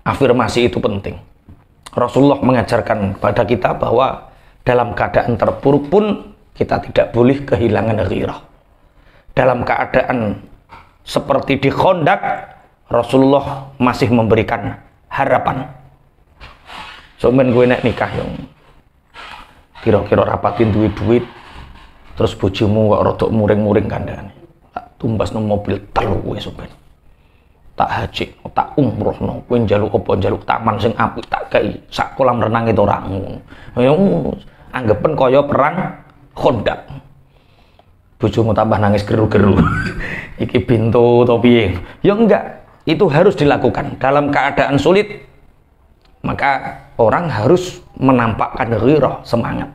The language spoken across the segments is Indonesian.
Afirmasi itu penting. Rasulullah mengajarkan kepada kita bahwa dalam keadaan terpuruk pun kita tidak boleh kehilangan ghirah. Dalam keadaan seperti di Khandaq, Rasulullah masih memberikan harapan. Sampeyan gue nek nikah yang kira-kira rapatin duit, terus bojomu kok rodok muring-muring kandhane. Tak tumbas nang mobil telu kowe sampeyan. Tak haji, tak umrohno, kowe njaluk apa, njaluk taman sing apik tak kei, sak kolam renang itu ora ngono. Anggepen kaya perang Khandaq. Bojomu tambah nangis geru-geru. Iki bintu to piye? Ya enggak, itu harus dilakukan dalam keadaan sulit. Maka orang harus menampakkan ghirah, semangat.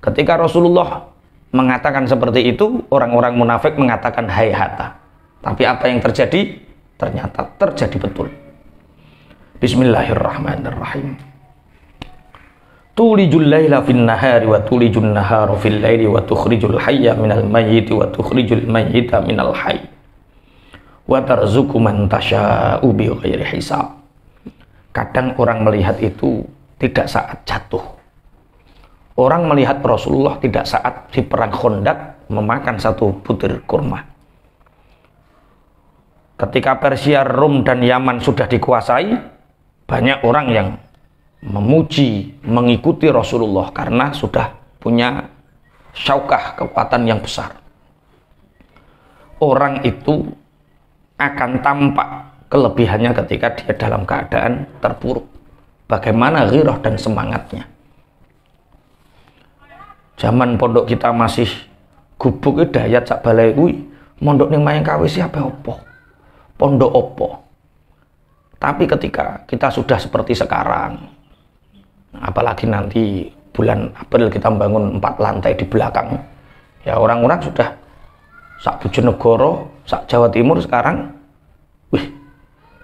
Ketika Rasulullah mengatakan seperti itu, orang-orang munafik mengatakan hayhata. Tapi apa yang terjadi? Ternyata terjadi betul. Bismillahirrahmanirrahim. Tulijul laila fin nahari wa tulijun nahara fil laili wa tukhrijul hayya minal mayyiti wa tukhrijul mayyita minal hayy wa tarzuqu man tasha'u bighairi hisab. Kadang orang melihat itu tidak saat jatuh. Orang melihat Rasulullah tidak saat di perang Khandaq memakan satu butir kurma. Ketika Persia, Rum, dan Yaman sudah dikuasai, banyak orang yang memuji, mengikuti Rasulullah karena sudah punya syaukah, kekuatan yang besar. Orang itu akan tampak kelebihannya ketika dia dalam keadaan terpuruk. Bagaimana ghirah dan semangatnya. Zaman pondok kita masih gubuk dayat sak balai kuwi, mondok ning Mayangkawi siapa opo? Pondok opo? Tapi ketika kita sudah seperti sekarang, apalagi nanti bulan April kita membangun 4 lantai di belakang, ya orang-orang sudah sak Bojonegoro, sak Jawa Timur sekarang, wih,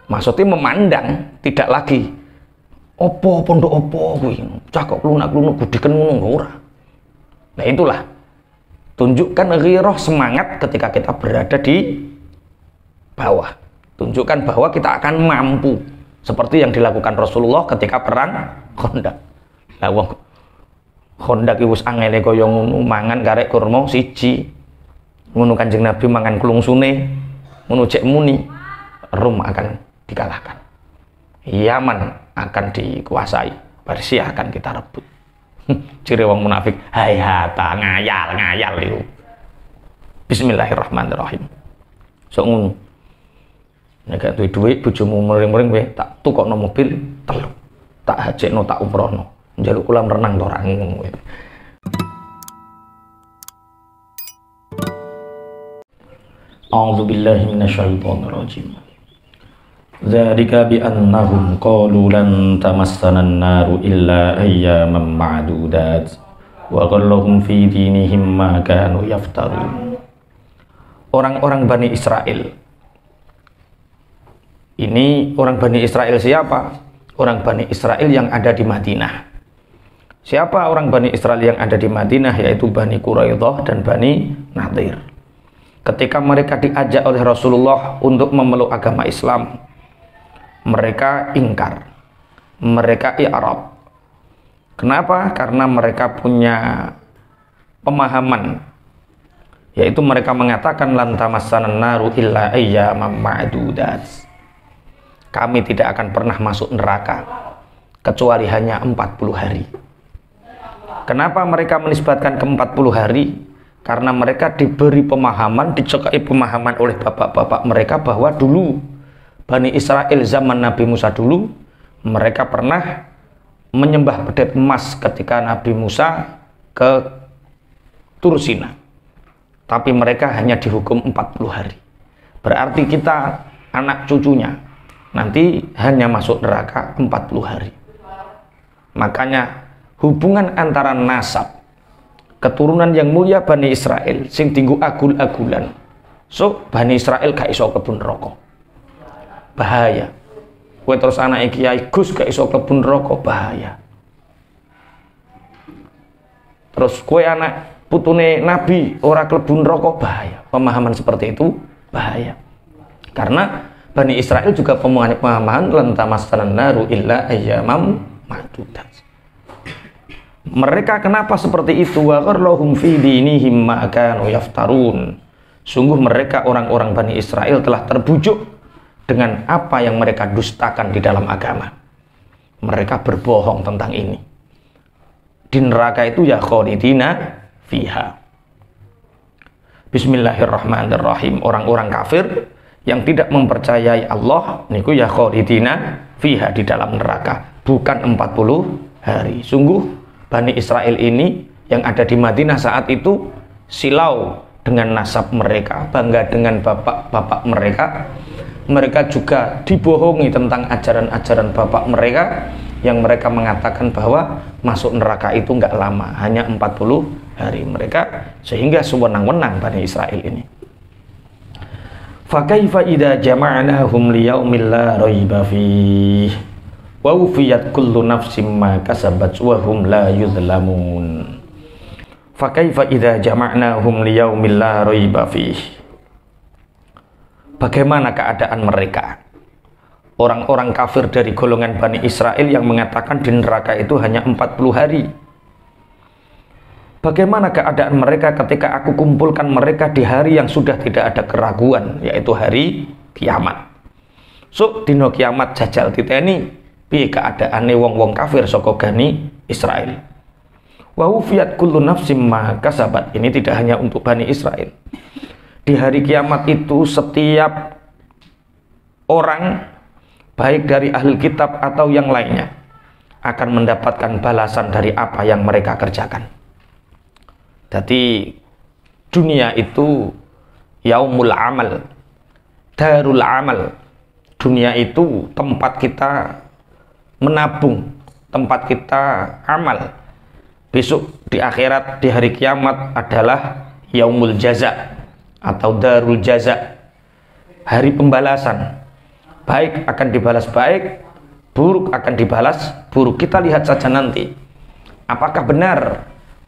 maksudnya memandang tidak lagi opo pondok opo kuwi, cakok lunak-lunak gudiken ngono ora. Nah itulah, tunjukkan ghirah, semangat ketika kita berada di bawah. Tunjukkan bahwa kita akan mampu seperti yang dilakukan Rasulullah ketika perang Khandaq. Lah wong Khandaq iki wis angele kaya ngono, mangan karek kurma siji. Ngono Kanjeng Nabi mangan klungsune, ngono cek muni, Rum akan dikalahkan. Yaman akan dikuasai, Persia akan kita rebut. Ciri wong munafik, hayata ngayal itu. Bismillahirrahmanirrahim. So ngono. Nek duwe dhuwit bojomu muring-muring kowe tak tukokno mobil telu. Tak hajekno, tak umrohno. Njaluk kolam renang to ora ngono kowe. A'udzu billahi minasyaitonir rajim. Dzalika bi annahum qalu lan tamassana an-naru illa ayyaman ma'dudat wa ghallahum fi dinihim ma kanu yaftarun. Orang-orang Bani Israel. Ini orang Bani Israel siapa? Orang Bani Israel yang ada di Madinah. Siapa orang Bani Israel yang ada di Madinah? Yaitu Bani Quraidah dan Bani Nadir. Ketika mereka diajak oleh Rasulullah untuk memeluk agama Islam, mereka ingkar, mereka i'rab. Kenapa? Karena mereka punya pemahaman, yaitu mereka mengatakan lan tamassanan naru illa ayyaman ma'dudat. Kami tidak akan pernah masuk neraka kecuali hanya 40 hari. Kenapa mereka menisbatkan ke 40 hari? Karena mereka diberi pemahaman, dicekai pemahaman oleh bapak-bapak mereka bahwa dulu Bani Israel zaman Nabi Musa dulu, mereka pernah menyembah bedet emas ketika Nabi Musa ke Tursina. Tapi mereka hanya dihukum 40 hari. Berarti kita anak cucunya nanti hanya masuk neraka 40 hari. Makanya hubungan antara nasab keturunan yang mulia Bani Israel sing tinggu agul-agulan, so Bani Israel gak iso kebun rokok, bahaya. Kowe terus anak Kiai Gus gak iso kebun rokok, bahaya. Terus kowe anak putune Nabi ora kebun rokok, bahaya. Pemahaman seperti itu bahaya. Karena Bani Israel juga pemahaman lan tamassanan naru illa ayyamam ma'dudat. Mereka kenapa seperti itu? Wa gharrahum fi dinihim ma kanu yaftarun. Sungguh mereka orang-orang Bani Israel telah terbujuk dengan apa yang mereka dustakan di dalam agama. Mereka berbohong tentang ini. Di neraka itu ya khalidina fiha. Bismillahirrahmanirrahim. Orang-orang kafir yang tidak mempercayai Allah niku ya khalidina fiha, di dalam neraka, bukan 40 hari. Sungguh Bani Israel ini yang ada di Madinah saat itu silau dengan nasab mereka, bangga dengan bapak-bapak mereka. Mereka juga dibohongi tentang ajaran-ajaran bapak mereka yang mereka mengatakan bahwa masuk neraka itu enggak lama, hanya 40 hari mereka, sehingga sewenang-wenang Bani Israel ini. Fa kaifa idza jama'nahum liyaumil la raiba fihi wa wufiyat kullu nafsin ma kasabat wa hum la yuzlamun. Fa kaifa idza jama'nahum liyaumil la raiba fihi. Bagaimana keadaan mereka? Orang-orang kafir dari golongan Bani Israel yang mengatakan di neraka itu hanya 40 hari. Bagaimana keadaan mereka ketika aku kumpulkan mereka di hari yang sudah tidak ada keraguan, yaitu hari kiamat. So, dino kiamat jajal titeni, piye keadaane wong-wong kafir saka Bani Israel. Wa wufiyat kullu nafsim ma kasabat. Ini tidak hanya untuk Bani Israel. Di hari kiamat itu setiap orang, baik dari ahli kitab atau yang lainnya, akan mendapatkan balasan dari apa yang mereka kerjakan. Jadi dunia itu yaumul amal, darul amal. Dunia itu tempat kita menabung, tempat kita amal. Besok di akhirat, di hari kiamat adalah yaumul jaza atau darul jaza, hari pembalasan. Baik akan dibalas baik, buruk akan dibalas buruk. Kita lihat saja nanti apakah benar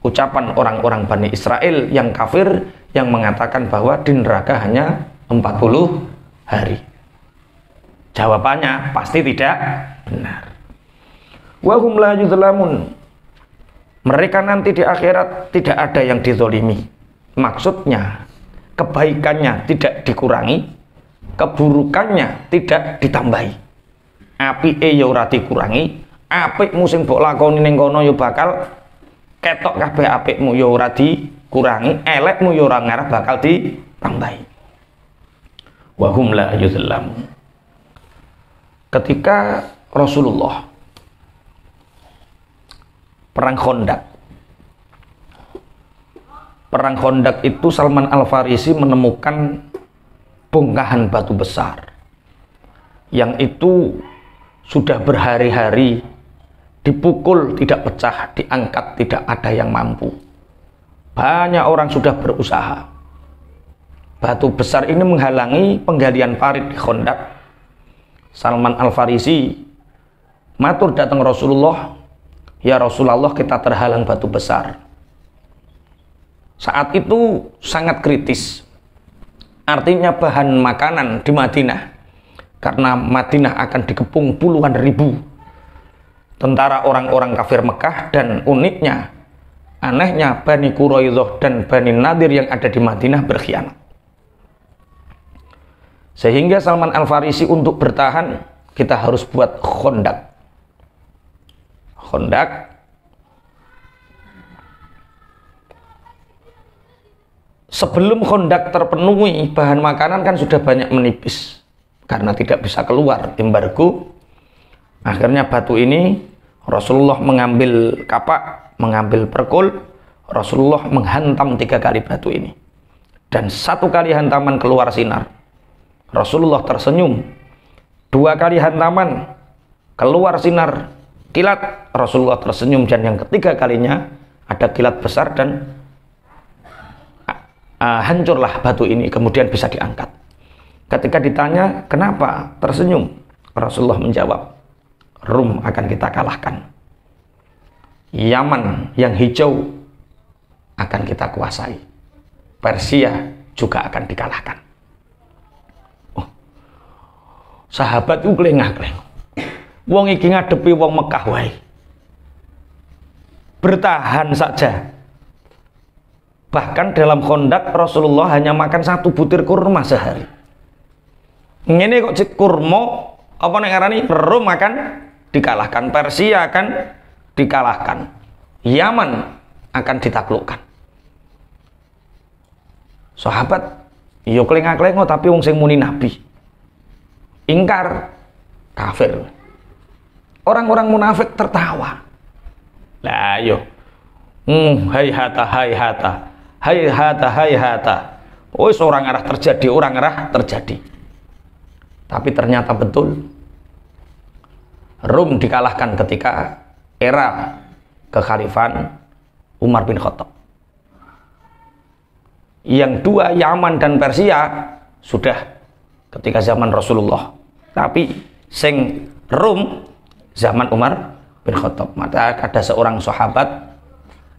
ucapan orang-orang Bani Israel yang kafir yang mengatakan bahwa di neraka hanya 40 hari. Jawabannya pasti tidak benar. Wa hum la yuzlamun. Mereka nanti di akhirat tidak ada yang dizolimi. Maksudnya kebaikannya tidak dikurangi, keburukannya tidak ditambahi. Apike ya ora dikurangi, apikmu sing mbok lakoni ning kono ya bakal ketok kabeh apikmu, ya ora dikurangi, elekmu ya ora ngarep bakal ditambahi. Wa hum la yuzlamun. Ketika Rasulullah perang Khandaq itu Salman Al-Farisi menemukan bongkahan batu besar yang itu sudah berhari-hari dipukul tidak pecah, diangkat tidak ada yang mampu. Banyak orang sudah berusaha. Batu besar ini menghalangi penggalian parit di Khandaq. Salman Al-Farisi matur datang Rasulullah, ya Rasulullah, kita terhalang batu besar. Saat itu sangat kritis, artinya bahan makanan di Madinah, karena Madinah akan dikepung puluhan ribu tentara orang-orang kafir Mekah. Dan uniknya, anehnya, Bani Quraidah dan Bani Nadir yang ada di Madinah berkhianat, sehingga Salman Al-Farisi untuk bertahan, kita harus buat Khandaq. Sebelum Khandaq terpenuhi, bahan makanan kan sudah banyak menipis karena tidak bisa keluar, embargo. Akhirnya batu ini Rasulullah mengambil kapak, mengambil perkul. Rasulullah menghantam 3 kali batu ini, dan 1 kali hantaman keluar sinar. Rasulullah tersenyum. 2 kali hantaman keluar sinar kilat. Rasulullah tersenyum, dan yang ketiga kalinya ada kilat besar dan hancurlah batu ini, kemudian bisa diangkat. Ketika ditanya kenapa tersenyum, Rasulullah menjawab, Rum akan kita kalahkan, Yaman yang hijau akan kita kuasai, Persia juga akan dikalahkan. Sahabat itu klengah-klengah. Wong iki ngadepi wong Mekah wae. Bertahan saja. Bahkan dalam Khandaq Rasulullah hanya makan 1 butir kurma sehari. Ngene kok kurma apa nek ngarani Rom akan dikalahkan, Persia akan dikalahkan, Yaman akan ditaklukkan. Sahabat yo klengah-klengah tapi wong sing muni nabi. Ingkar, kafir. Orang-orang munafik tertawa. Lah yo. Hayhata hayhata. Hayhata hayhata. Oh, orang arah terjadi, orang arah terjadi. Tapi ternyata betul. Rum dikalahkan ketika era kekhalifahan Umar bin Khattab. Yang dua, Yaman dan Persia, sudah ketika zaman Rasulullah. Tapi sing Rum zaman Umar bin Khattab. Maka ada seorang sahabat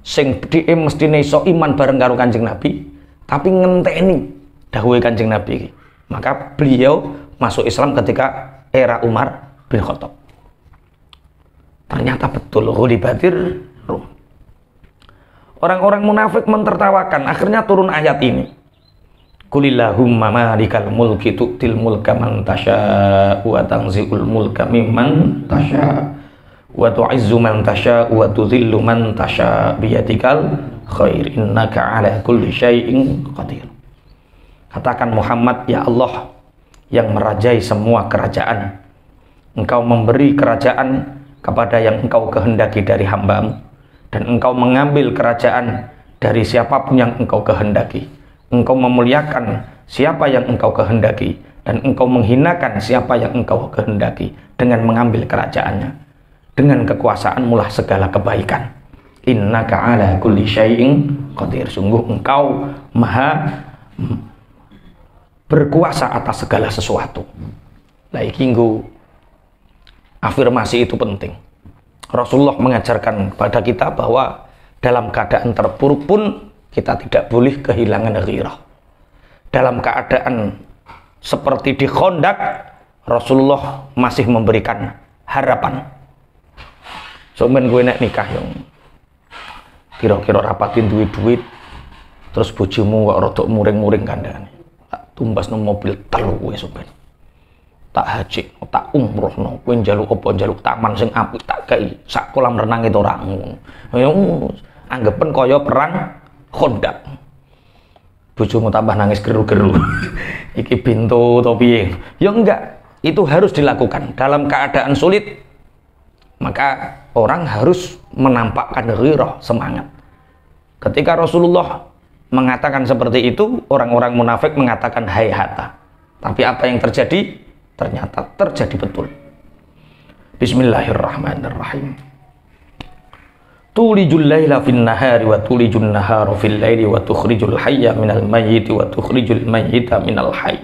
sing dhek mestine iso iman bareng karo Kanjeng Nabi, tapi ngenteni dawuhe Kanjeng Nabi. Maka beliau masuk Islam ketika era Umar bin Khattab. Ternyata betul ghulibatir Rum. Orang-orang munafik mentertawakan. Akhirnya turun ayat ini. Qulillahumma malikal mulki tu'til mulka man tasya wa tanzi'ul mulka mimman tasya wa tu'izzu man tasya wa tudhillu man tasya biyadikal khair innaka ala kulli syai'in qadir. Katakan Muhammad, ya Allah yang merajai semua kerajaan, Engkau memberi kerajaan kepada yang Engkau kehendaki dari hamba-Mu, dan Engkau mengambil kerajaan dari siapapun yang Engkau kehendaki. Engkau memuliakan siapa yang Engkau kehendaki, dan Engkau menghinakan siapa yang Engkau kehendaki dengan mengambil kerajaannya. Dengan kekuasaan-Mu lah segala kebaikan. Innaka ala kulli syai'in qadir. Sungguh Engkau maha berkuasa atas segala sesuatu. Lah iki nggo afirmasi itu penting. Rasulullah mengajarkan kepada kita bahwa dalam keadaan terpuruk pun kita tidak boleh kehilangan ghirah. Dalam keadaan seperti di Khandaq, Rasulullah masih memberikan harapan. Somen gue nek nikah yang kira-kira rapatin duit terus bojomu kok rodok muring-muring kandhane. Tak tumbas nang mobil telu kowe somen. Tak haji, tak umrohno, kowe njaluk apa njaluk taman sing apik tak kei, sak kolam renang itu ora ngono. Anggepen kaya perang Khandaq. Bojomu tambah nangis geru-geru. Iki bintu to piye? Ya enggak, itu harus dilakukan dalam keadaan sulit. Maka orang harus menampakkan ghirah, semangat. Ketika Rasulullah mengatakan seperti itu, orang-orang munafik mengatakan hayhata. Tapi apa yang terjadi? Ternyata terjadi betul. Bismillahirrahmanirrahim. Tulijul laila fin nahari wa tulijun nahara fil laili wa tukhrijul hayya minal mayyiti wa tukhrijul mayyita minal hayy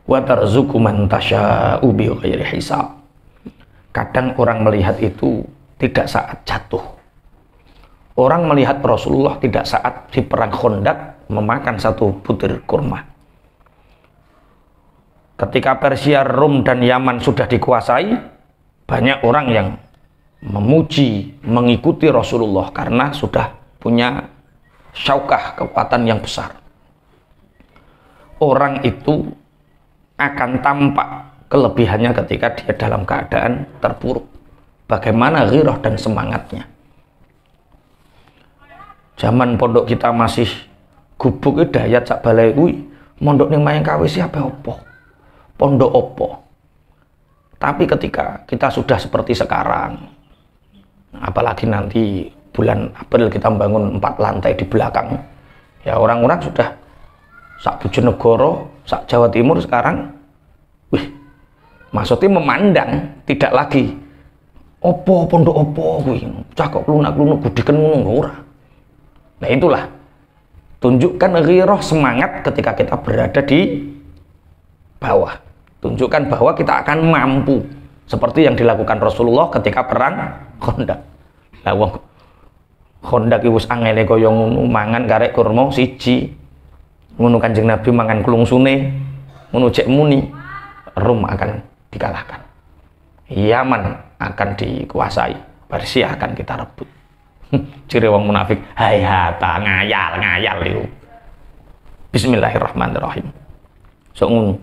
wa tarzuqu man tasya'u bighairi hisab. Kadang orang melihat itu tidak saat jatuh. Orang melihat Rasulullah tidak saat di perang Khandaq memakan 1 butir kurma. Ketika Persia, Rum dan Yaman sudah dikuasai, banyak orang yang memuji, mengikuti Rasulullah karena sudah punya syaukah, kekuatan yang besar. Orang itu akan tampak kelebihannya ketika dia dalam keadaan terpuruk. Bagaimana ghirah dan semangatnya. Zaman pondok kita masih gubuk dayat sak balai kuwi, mondok ning Mayangkawi siapa opo? Pondok opo? Tapi ketika kita sudah seperti sekarang, apalagi nanti bulan April kita membangun 4 lantai di belakang, ya orang-orang sudah sak Bojonegoro, sak Jawa Timur sekarang, wih, maksudnya memandang tidak lagi opo pondok opo kuwi, cakok lunak-lunak gudiken ngono ora. Nah itulah, tunjukkan ghirah, semangat ketika kita berada di bawah. Tunjukkan bahwa kita akan mampu seperti yang dilakukan Rasulullah ketika perang Khandaq. Lah wong Khandaq iki wis angele kaya ngono, mangan karek kurma siji. Ngono Kanjeng Nabi mangan klungsune, ngono cek muni. Rum akan dikalahkan, Yaman akan dikuasai, Persia akan kita rebut. Ciri wong munafik, hayata ngayal itu. Bismillahirrahmanirrahim. So ngono.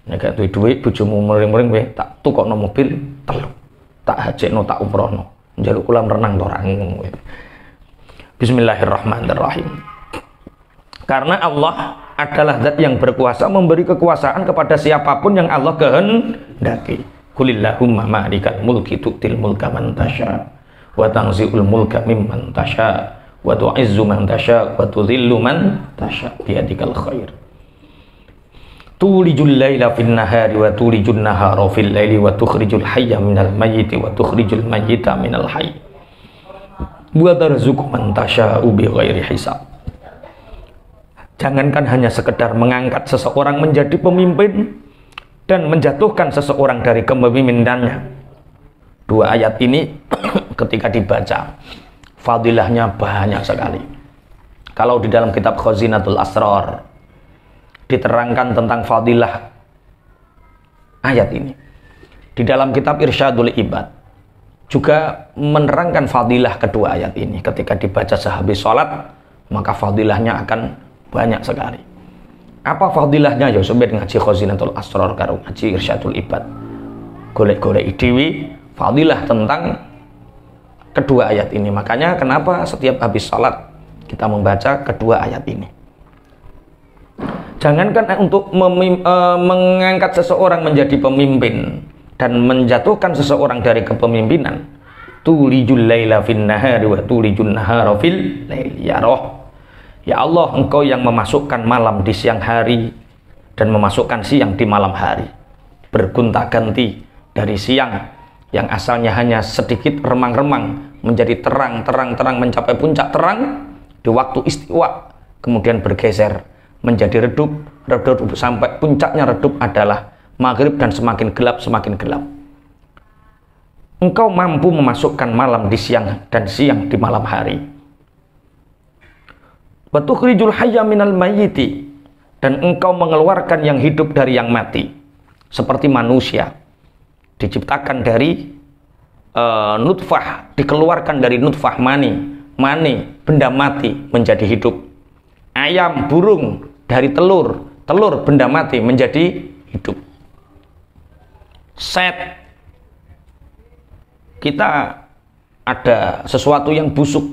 Nek duwe dhuwit bojomu mering-mering kowe tak tukokno mobil telu. Tak hajekno tak umrohno. Njaluk kolam renang to ora ngono. Bismillahirrahmanirrahim. Karena Allah adalah zat yang berkuasa memberi kekuasaan kepada siapapun yang Allah kehendaki. Qulillahumma malikal mulki tu'til mulka man tasya wa tanzi'ul mulka mimman tasya wa tu'izzu man tasya wa tudhillu man tasya biyadikal khair. Tulijul laila fin nahari wa tulijun nahara fil laili wa tukhrijul hayya minal mayyiti wa tukhrijul mayyita minal hayy wa tarzuqu man tasya'u bighairi hisab. Jangankan hanya sekedar mengangkat seseorang menjadi pemimpin dan menjatuhkan seseorang dari kepemimpinannya. Dua ayat ini ketika dibaca fadilahnya banyak sekali. Kalau di dalam kitab Khazinatul Asrar diterangkan tentang fadilah ayat ini. Di dalam kitab Irsyadul Ibad juga menerangkan fadilah kedua ayat ini. Ketika dibaca sehabis sholat, maka fadilahnya akan banyak sekali. Apa fadilahnya? Ya sampeyan ngaji Khazinatul Asrar karo ngaji Irsyadul Ibad. Golek-golek dhewe fadilah tentang kedua ayat ini. Makanya kenapa setiap habis sholat kita membaca kedua ayat ini. Jangankan untuk mengangkat seseorang menjadi pemimpin dan menjatuhkan seseorang dari kepemimpinan. Tulijul laila fin nahari wa tulijun nahara fil lail. Ya roh, ya Allah, Engkau yang memasukkan malam di siang hari dan memasukkan siang di malam hari, bergonta-ganti dari siang yang asalnya hanya sedikit remang-remang menjadi terang mencapai puncak terang di waktu istiwa, kemudian bergeser menjadi redup sampai puncaknya redup adalah maghrib dan semakin gelap. Engkau mampu memasukkan malam di siang dan siang di malam hari. Wa tukhrijul hayya minal mayyiti, dan engkau mengeluarkan yang hidup dari yang mati. Seperti manusia diciptakan dari nutfah, dikeluarkan dari nutfah mani benda mati menjadi hidup. Ayam, burung dari telur benda mati menjadi hidup. Set, kita ada sesuatu yang busuk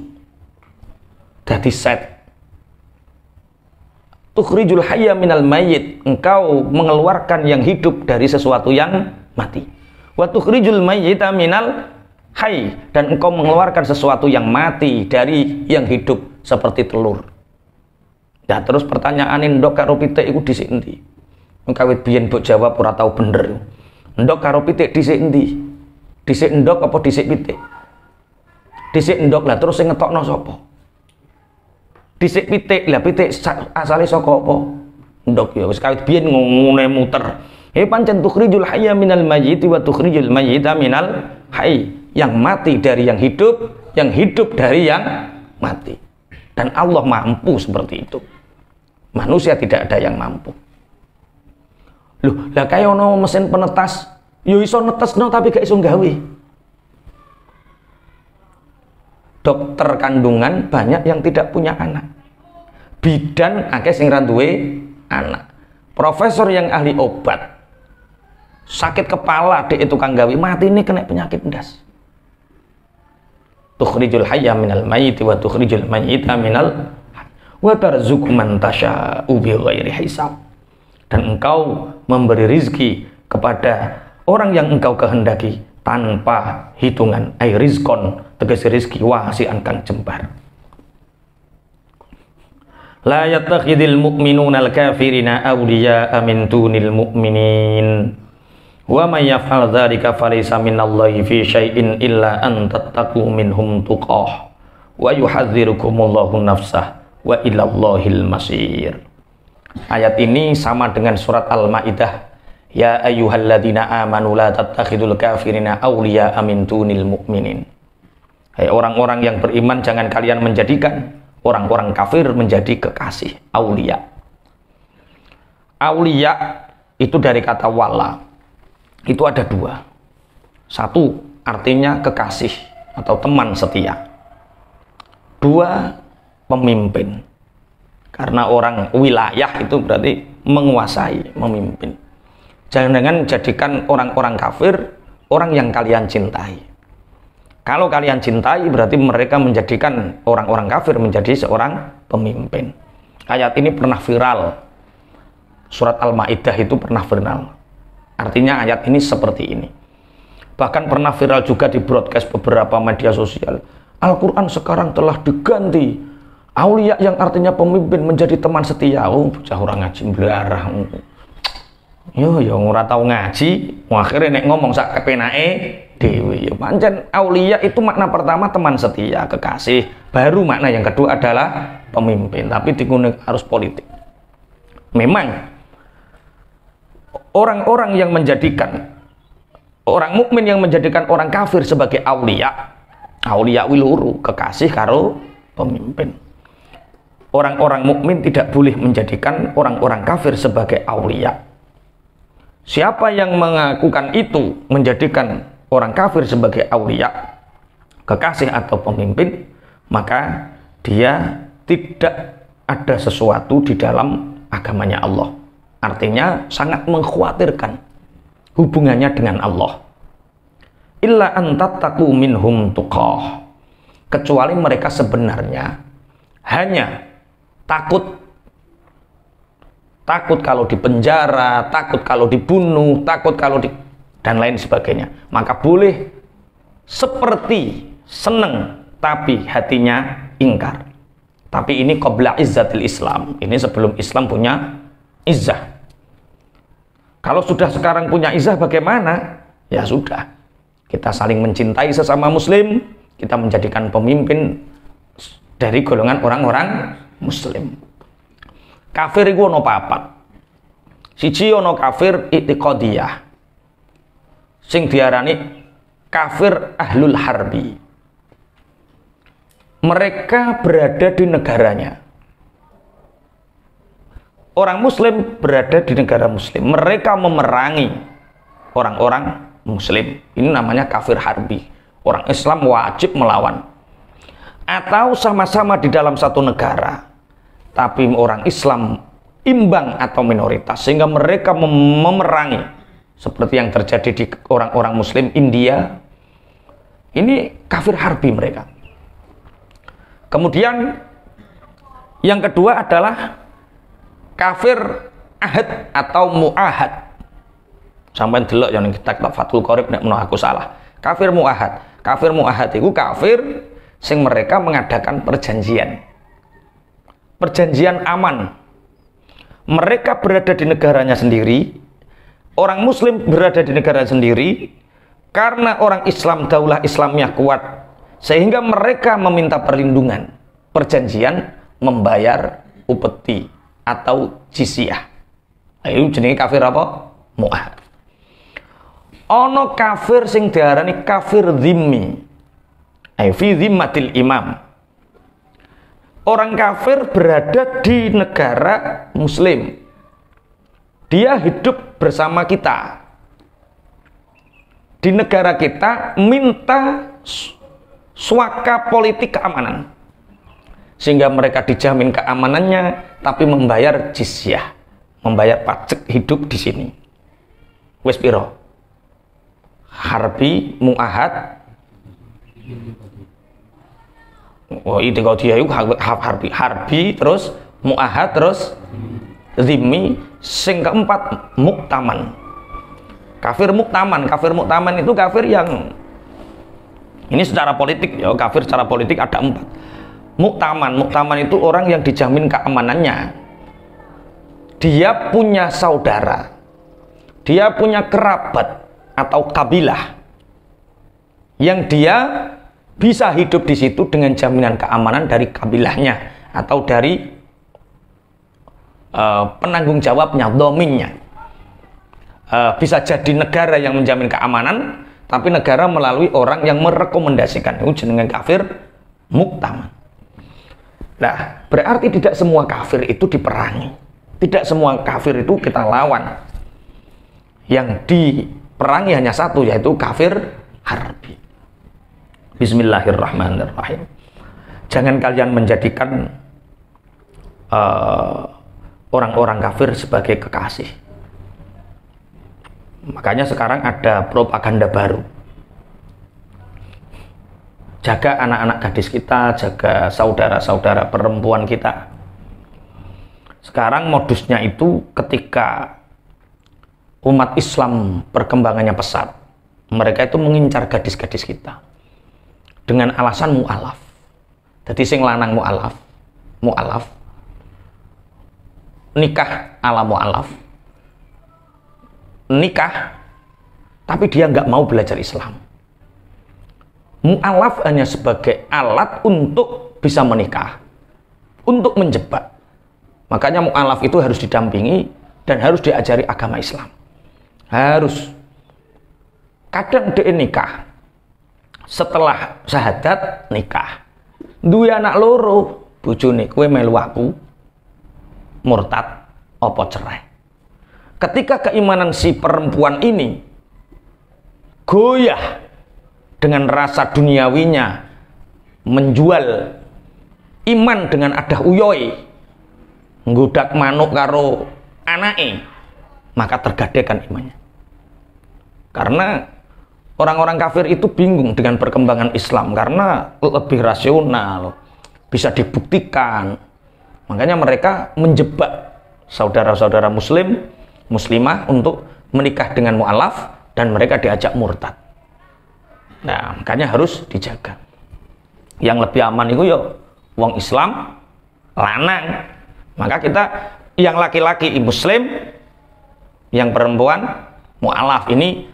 jadi set. Tukhrijul hayya minal mayyit, engkau mengeluarkan yang hidup dari sesuatu yang mati. Wa tukhrijul mayyita minal hayy, dan engkau mengeluarkan sesuatu yang mati dari yang hidup seperti telur. Nah, terus pertanyaan ndok karo pitik iku dhisik endi? Engkawit biyen mbok jawab ora tau bener. Ndok karo pitik dhisik endi? Dhisik ndok apa dhisik pitik? Dhisik ndok, lah terus sing ngetokno sapa? Dhisik pitik, lah pitik asale saka apa? Ndok ya wis kawit biyen ngene muter. Pancen tukhrijul hayya minal mayyiti wa tukhrijul mayyita minal hayy, yang mati dari yang hidup dari yang mati. Dan Allah mampu seperti itu. Manusia tidak ada yang mampu. Loh, lah kaya ono mesin penetas, yo iso netesno tapi gak iso gawe. Dokter kandungan banyak yang tidak punya anak. Bidan akeh sing ra duwe anak. Profesor yang ahli obat, sakit kepala dek tukang gawe, mati ini kena penyakit ndas. Tukhrijul hayya minal mayyiti wa tukhrijul mayyita minal wa tarzuqu man tasya'u bighairi hisab, dan engkau memberi rizki kepada orang yang engkau kehendaki tanpa hitungan. Ay rizkon, tegesi rizki wasi'an kang jembar. La yattakhidil mu'minuna al-kafirina awliya'a min dunil mu'minin wa may yaf'al dzalika falaysa minallahi fi syai'in illa an tattaqu minhum tuqah wa yuhadzirukumullahu nafsah wa ilallahil masir. Ayat ini sama dengan surat Al-Maidah, ya ayyuhalladzina amanu la tattakhidul kafirina awliya'a min dunil mu'minin. Hai orang-orang yang beriman, jangan kalian menjadikan orang-orang kafir menjadi kekasih. Aulia itu dari kata wala. Itu ada dua. Satu, artinya kekasih atau teman setia. Dua, pemimpin. Karena orang wilayah itu berarti menguasai, memimpin. Jangan jadikan orang-orang kafir orang yang kalian cintai. Kalau kalian cintai berarti mereka menjadikan orang-orang kafir menjadi seorang pemimpin. Ayat ini pernah viral. Surat Al-Maidah itu pernah viral. Artinya ayat ini seperti ini. Bahkan pernah viral juga di broadcast beberapa media sosial. Al-Quran sekarang telah diganti. Aulia yang artinya pemimpin menjadi teman setia. Oh, bocah orang ngaji belarah. Yo ora tau ngaji, akhirnya nek ngomong sak kepenake dhewe. Ya pancen aulia itu makna pertama teman setia, kekasih. Baru makna yang kedua adalah pemimpin, tapi digunakan harus politik. Memang orang-orang yang menjadikan orang mukmin yang menjadikan orang kafir sebagai aulia wiluru, kekasih karo pemimpin. Orang-orang mukmin tidak boleh menjadikan orang-orang kafir sebagai aulia. Siapa yang mengakukan itu, menjadikan orang kafir sebagai aulia, kekasih atau pemimpin, maka dia tidak ada sesuatu di dalam agamanya Allah. Artinya sangat mengkhawatirkan hubungannya dengan Allah. Illa antattaqu minhum tuqah. Kecuali mereka sebenarnya hanya takut kalau dipenjara, takut kalau dibunuh, takut kalau dan lain sebagainya. Maka boleh seperti seneng tapi hatinya ingkar. Tapi ini qabla izzatil Islam. Ini sebelum Islam punya izzah. Kalau sudah sekarang punya izzah bagaimana? Ya sudah. Kita saling mencintai sesama muslim, kita menjadikan pemimpin dari golongan orang-orang muslim. Kafir iku ono papat. Siji ono kafir i'tiqadiyah. Sing diarani kafir ahlul harbi. Mereka berada di negaranya. Orang muslim berada di negara muslim. Mereka memerangi orang-orang muslim. Ini namanya kafir harbi. Orang Islam wajib melawan. Atau sama-sama di dalam satu negara, tapi orang Islam imbang atau minoritas, sehingga mereka memerangi, seperti yang terjadi di orang-orang muslim India. Ini kafir harbi mereka. Kemudian yang kedua adalah kafir ahad atau mu'ahad. Sampai delok yang kita Fathul Qorib nek menawa aku salah. Kafir mu'ahad. Kafir mu'ahad itu kafir sing mereka mengadakan perjanjian. Perjanjian aman. Mereka berada di negaranya sendiri, orang muslim berada di negara sendiri, karena orang Islam daulah Islamnya kuat, sehingga mereka meminta perlindungan. Perjanjian membayar upeti atau jizyah. Ayo jenenge kafir apa? Mu'ahad. Ono kafir sing diarani kafir zimmi. Ayo fi zimmatil imam. Orang kafir berada di negara muslim. Dia hidup bersama kita. Di negara kita minta suaka politik keamanan. Sehingga mereka dijamin keamanannya, tapi membayar jizyah, membayar pajak hidup di sini. Wes piro? Harbi, mu'ahad. Oh, itu kalau dia itu harbi, terus mu'ahad, terus zimmi, sing keempat muktaman. Kafir muktaman itu kafir yang ini secara politik ya, kafir secara politik ada 4. Muktaman itu orang yang dijamin keamanannya. Dia punya saudara, dia punya kerabat atau kabilah yang dia bisa hidup di situ dengan jaminan keamanan dari kabilahnya atau dari penanggung jawabnya, dominnya. Bisa jadi negara yang menjamin keamanan, tapi negara melalui orang yang merekomendasikan. Itu jenenge kafir muktaman. Nah, berarti tidak semua kafir itu diperangi, tidak semua kafir itu kita lawan. yang diperangi hanya satu, yaitu kafir harbi. Bismillahirrahmanirrahim. Jangan kalian menjadikan orang-orang kafir sebagai kekasih. Makanya sekarang ada propaganda baru. Jaga anak-anak gadis kita, jaga saudara-saudara perempuan kita. Sekarang modusnya itu ketika umat Islam perkembangannya pesat, mereka itu mengincar gadis-gadis kita dengan alasan mu'alaf. Jadi sing lanang mu'alaf, nikah ala mu'alaf, nikah tapi dia nggak mau belajar Islam. Mu'alaf hanya sebagai alat untuk bisa menikah, untuk menjebak. Makanya mu'alaf itu harus didampingi dan harus diajari agama Islam. Harus. Kadang dia nikah, setelah syahadat nikah, dua anak loro, bojone kowe melu aku, murtad apa cerai. Ketika keimanan si perempuan ini goyah dengan rasa duniawinya, menjual iman dengan adah uyoi, nggudak manuk karo anake, maka tergadekan imannya. Karena orang-orang kafir itu bingung dengan perkembangan Islam karena lebih rasional, bisa dibuktikan. Makanya mereka menjebak saudara-saudara muslim, muslimah untuk menikah dengan mu'alaf dan mereka diajak murtad. Nah, makanya harus dijaga. Yang lebih aman itu ya wong Islam lanang. Maka kita yang laki-laki muslim, yang perempuan mu'alaf, ini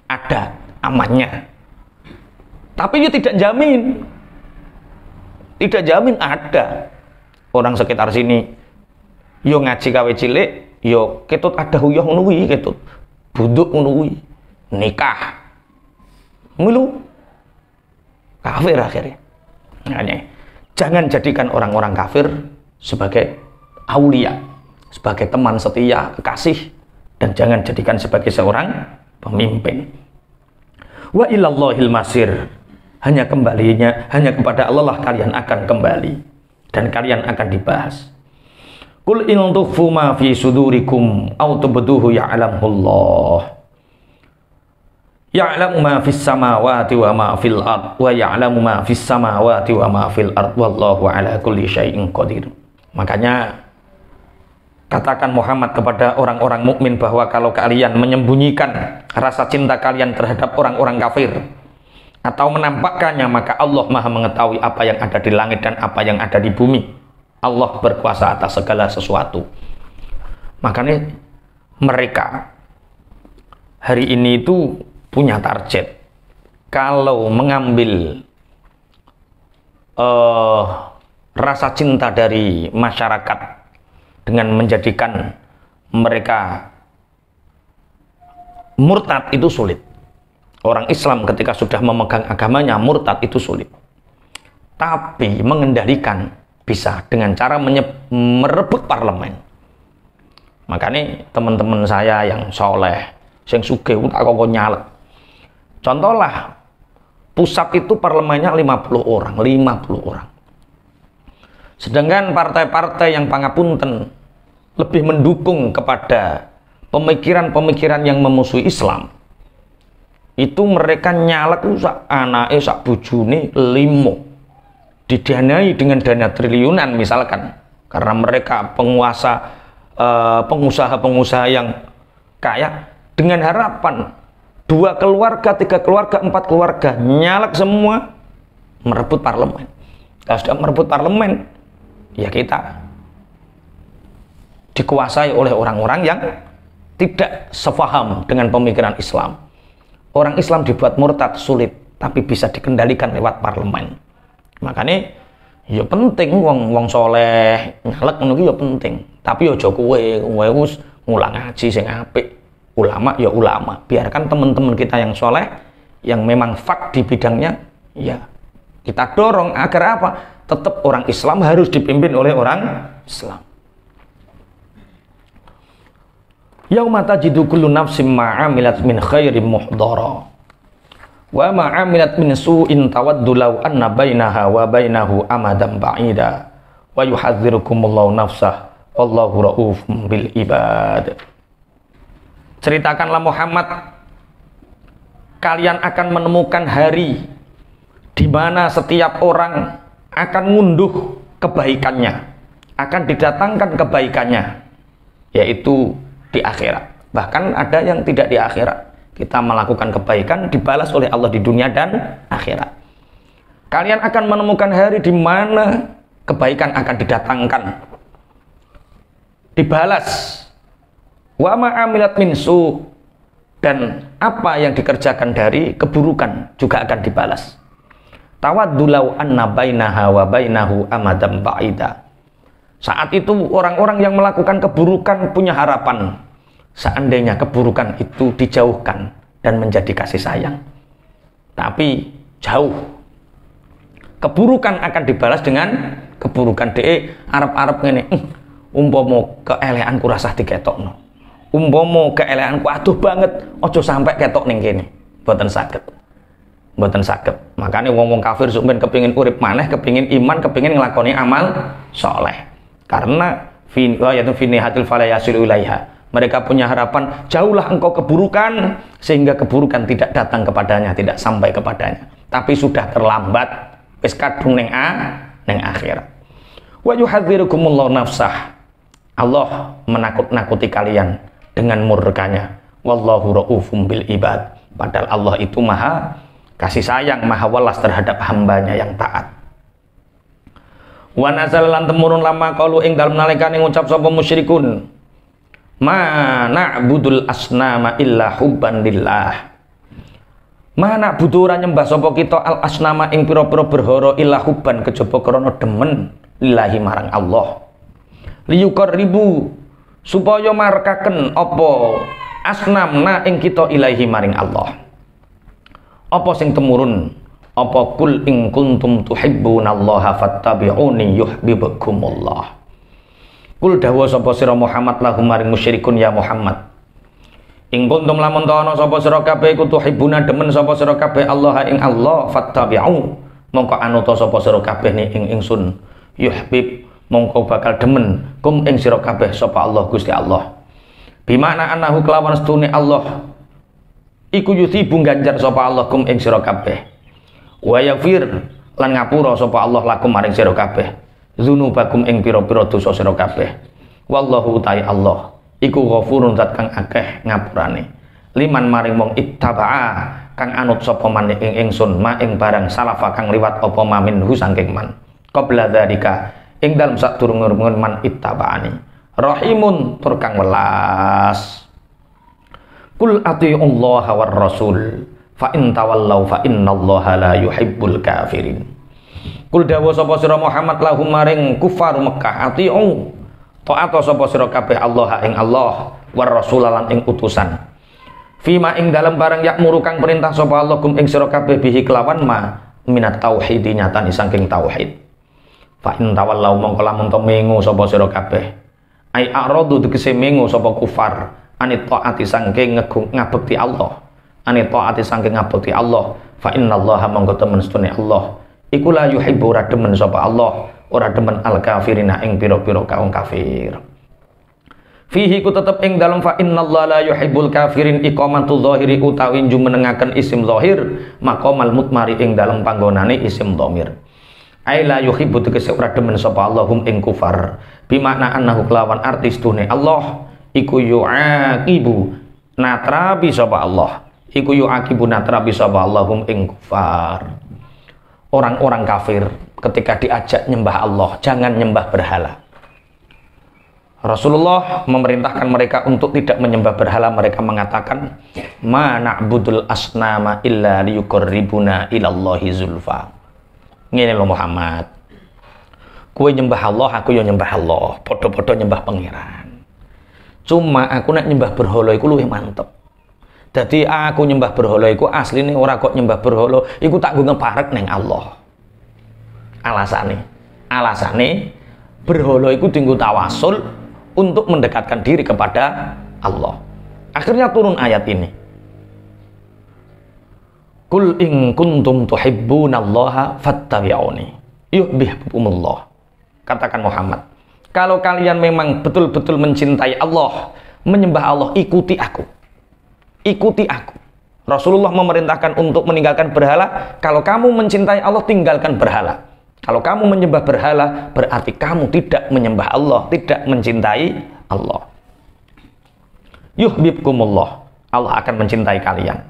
ada amannya. Tapi itu tidak jamin. Tidak jamin ada. Orang sekitar sini yo ngaji kawe cilik, yo ketut ada huyah ngono kuwi, ketut buduk ngono kuwi, nikah. Ngilu kafir akhirnya. Makanya jangan jadikan orang-orang kafir sebagai aulia, sebagai teman setia, kekasih, dan jangan jadikan sebagai seorang pemimpin. Wa ilallahil masir, hanya kepada Allah lah kalian akan kembali dan kalian akan dibahas. Qul in tukhfu ma fi sudurikum aw tubduhu ya'lamullah. Ya'lamu ma fis samawati wa ma fil ard wa ya'lamu ma fis samawati wa ma fil ard wallahu ala kulli syai'in qadir. Makanya katakan Muhammad kepada orang-orang mukmin bahwa kalau kalian menyembunyikan rasa cinta kalian terhadap orang-orang kafir atau menampakkannya, maka Allah Maha mengetahui apa yang ada di langit dan apa yang ada di bumi. Allah berkuasa atas segala sesuatu. Makanya mereka hari ini itu punya target. Kalau mengambil rasa cinta dari masyarakat dengan menjadikan mereka murtad itu sulit. Orang Islam ketika sudah memegang agamanya murtad itu sulit. Tapi mengendalikan bisa dengan cara merebut parlemen. Makanya teman-teman saya yang soleh, yang sugih tak kok nyalek. Contohlah, pusat itu parlemennya 50 orang. Sedangkan partai-partai yang pangapunten lebih mendukung kepada pemikiran-pemikiran yang memusuhi Islam. Itu mereka nyalek sak anake sak bojone 5. Didanai dengan dana triliunan misalkan. Karena mereka pengusaha-pengusaha yang kaya, dengan harapan 2 keluarga, 3 keluarga, 4 keluarga nyalek semua merebut parlemen. Kalau sudah merebut parlemen, ya kita dikuasai oleh orang-orang yang tidak sefaham dengan pemikiran Islam. Orang Islam dibuat murtad sulit, tapi bisa dikendalikan lewat parlemen. Makanya ya penting wong soleh nyalek ngono ki ya penting. Tapi aja kowe wis ngulang ngaji sing apik. Ulama ya ulama. Biarkan teman-teman kita yang soleh, yang memang fak di bidangnya, ya kita dorong agar apa? Tetap orang Islam harus dipimpin oleh orang Islam. Yauma tajidu kullu nafsin ma 'amilat min khairin muhdara wa ma 'amilat min su'in tawaddu law anna bainaha wa bainahu amadan ba'ida wa yuhadzirukumullahu nafsah wallahu raufum bil ibad. Ceritakanlah Muhammad, kalian akan menemukan hari di mana setiap orang akan ngunduh kebaikannya, akan didatangkan kebaikannya, yaitu di akhirat. Bahkan ada yang tidak di akhirat. Kita melakukan kebaikan dibalas oleh Allah di dunia dan akhirat. Kalian akan menemukan hari di mana kebaikan akan didatangkan, dibalas. Wa ma amilat min su, dan apa yang dikerjakan dari keburukan juga akan dibalas. Tawaddu law anna bainaha wa bainahu amadan ba'ida. Saat itu orang-orang yang melakukan keburukan punya harapan, seandainya keburukan itu dijauhkan dan menjadi kasih sayang. Tapi jauh. Keburukan akan dibalas dengan keburukan. Arep-arep ngene, umpama keeleanku rasah diketokno. Umpama keeleanku aduh banget, ojo sampai ketok ning kene. Mboten saged. Mboten saged. Makanya wong-wong kafir sampeyan kepingin urip maneh, kepingin iman, kepingin nglakoni amal saleh. Karena finihatil falayasil ilaiha. Mereka punya harapan, jauhlah engkau keburukan, sehingga keburukan tidak datang kepadanya, tidak sampai kepadanya. Tapi sudah terlambat, wis kadung ning akhirat. Wa yuhadzirukumullahu nafsah. Allah menakut-nakuti kalian dengan murkanya. Wallahu raufum bil ibad. Padahal Allah itu maha kasih sayang, maha welas terhadap hambanya yang taat. Wa nazal lan temurun lama qalu ing dalem nalikane ngucap sapa musyrikun, ma na'budul asnama illa hubban lillah. Ma na'budu ora nyembah sapa kita al asnama ing pira-pira berhala illa hubban kejaba krana demen lillahi marang Allah. Liyukar ribu supaya markaken apa asnamna ing kita ilahi maring Allah. Apa sing temurun? Apa kul in kuntum tuhibbunallaha fattabi'uni yuhibbukumullah. Kul dawuh sapa sira Muhammad lahum maring musyrikun ya Muhammad. In kuntum lamun ana sapa sira kabeh iku tuhibbuna demen sapa sira kabeh Allah ing Allah fattabi'u mongko anuta sapa sira kabeh ing ingsun yuhibib mongko bakal demen kum ing sira kabeh sapa Allah Gusti Allah. Bimana annahu kelawan stune Allah iku yusibu ganjar sapa Allah kum ing sira kabeh. Wa yaghfir lan ngapura sapa Allah lakum maring sira kabeh dzunubakum ing pira-pira dosa sira kabeh. Wallahu ta'ala Allah iku ghafurun zat kang akeh ngapurane liman maring wong ittaba'a kang anut sapa man ing ingsun ma ing barang salafa kang liwat apa maminhu saking man qabla dzalika ing dalem sadurunge man ittaba'ani rahimun tur kang welas. Kul atiullaha war rasul fa in tawallau fa innallaha la yuhibbul kafirin. Kul dawuh sapa sira Muhammad lahum maring kufar Mekah atiu taat sapa sira kabeh Allah ing Allah war rasul lan ing utusan. Fima ing dalam barang yakmuru kang perintah sapa Allah kum ing sira kabeh bihi kelawan ma minat tauhid nyatani saking tauhid. Fa in tawallau mongko lamun to mengo sapa sira kabeh ai aradu tegese mengo sapa kufar anit taati saking ngabekti Allah. Ani taati saking ngabekti Allah fa innallaha mongko temen setune Allah iku la yuhibbu ora demen sapa Allah ora demen al kafirina ing pira-pira kaum kafir. Fihi ku tetep ing dalem fa innallaha la yuhibbul kafirin iqamatu dhahiri utawi jumenengaken isim zahir maqamal mutmari ing dalem panggonane isim dhamir. Ai la yuhibbu tegese ora demen sapa Allah hum ing kufar bimakna annahu kelawan artis tune Allah iku yu'aqibu natrabi sapa Allah iku yu'aqibu natrabi sapa Allahum ing kufar. Orang-orang kafir ketika diajak nyembah Allah jangan nyembah berhala. Rasulullah memerintahkan mereka untuk tidak menyembah berhala. Mereka mengatakan ma na'budul asnama illa liyuqarribuna ilallahi zulfa. Ngene lho Muhammad, kowe nyembah Allah aku yo nyembah Allah, padha-padha nyembah pangeran. Cuma aku nek nyembah berhala iku luwih mantep. Jadi aku nyembah berhala iku asline ora kok nyembah berhala iku tak nggo ngeparek ning Allah. Alasane berhala iku dienggo tawasul untuk mendekatkan diri kepada Allah. Akhirnya turun ayat ini. Qul in kuntum tuhibbunallaha fattabi'uni yuhibbukumullah. Katakan Muhammad, kalau kalian memang betul-betul mencintai Allah, menyembah Allah, ikuti aku. Ikuti aku. Rasulullah memerintahkan untuk meninggalkan berhala. Kalau kamu mencintai Allah, tinggalkan berhala. Kalau kamu menyembah berhala, berarti kamu tidak menyembah Allah, tidak mencintai Allah. Yuhibbukumullah. Allah akan mencintai kalian.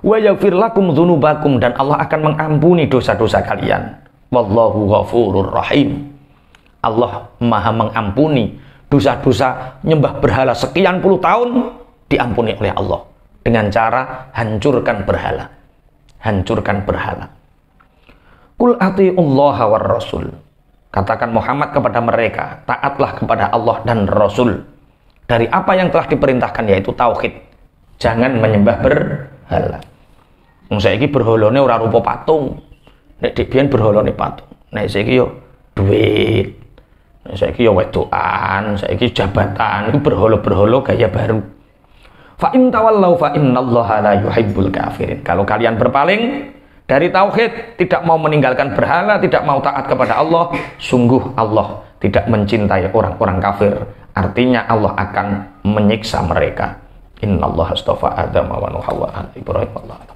Wa yaghfir lakum dzunubakum, dan Allah akan mengampuni dosa-dosa kalian. Wallahu ghafurur rahim. Allah Maha mengampuni dosa-dosa nyembah berhala sekian puluh tahun, diampuni oleh Allah dengan cara hancurkan berhala. Hancurkan berhala. Qul atiullaha war rasul. Katakan Muhammad kepada mereka, taatlah kepada Allah dan Rasul dari apa yang telah diperintahkan, yaitu tauhid. Jangan menyembah berhala. Saiki berhalane ora rupa patung. Nek dibiyen berhalane patung. Nek saiki yo duit. Nek saiki yo wedokan, saiki jabatan, itu berhala-berhala gaya baru. Fa in tawallau fa innallaha la yuhibbul kafirin. Kalau kalian berpaling dari tauhid, tidak mau meninggalkan berhala, tidak mau taat kepada Allah, sungguh Allah tidak mencintai orang-orang kafir. Artinya Allah akan menyiksa mereka. Innallaha astafa Adam wa Nuh wa ala Ibrahim.